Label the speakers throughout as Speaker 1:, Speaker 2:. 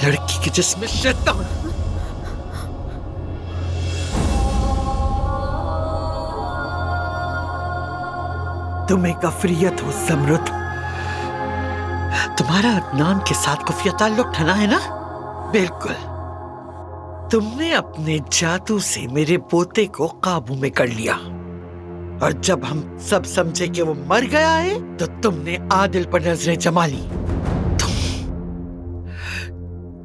Speaker 1: लड़की के जिसमें शैतान। तुम एक अफरियत हो ज़मरुद। तुम्हारा अदनान के साथ खुफिया ताल्लुक ठना है ना? बिल्कुल। तुमने अपने जादू से मेरे पोते को काबू में कर लिया, और जब हम सब समझे कि वो मर गया है तो तुमने आदिल पर नजरें जमा ली।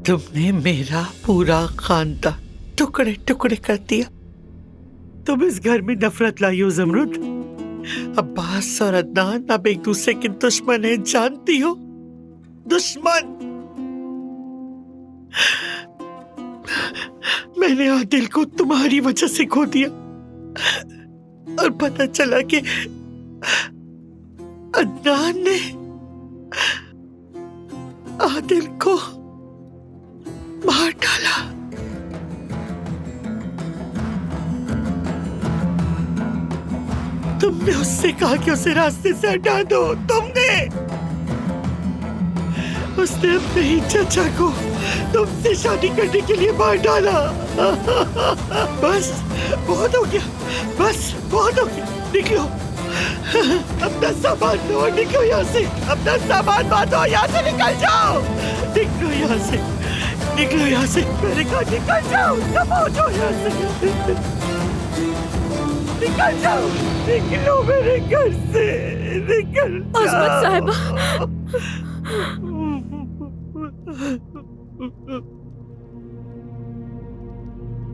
Speaker 1: तुमने मेरा पूरा खानदान टुकड़े टुकड़े कर दिया। तुम इस घर में नफरत लाई हो ज़मरुद। अब्बास और अदनान अब एक दूसरे के दुश्मन हैं, जानती हो? दुश्मन। मैंने आदिल को तुम्हारी वजह से खो दिया, और पता चला कि अदनान ने आदिल को मार डाला। तुमने उससे कहा कि उसे रास्ते से हटा दो। उसने अपने ही चाचा को तुमसे शादी करने के लिए मार डाला। बस बहुत हो गया, बस बहुत हो गया। निकलो, अपना सामान लो और निकलो यहाँ से। अपना सामान बांधो, यहाँ से निकल जाओ। निकलो यहाँ से, निकलो यहाँ से। मेरे घर निकल जाओ, सब हो जाओ यहाँ से। निकल जाओ, निकलो मेरे घर से, निकल जाओ।
Speaker 2: अज़मत साहिबा।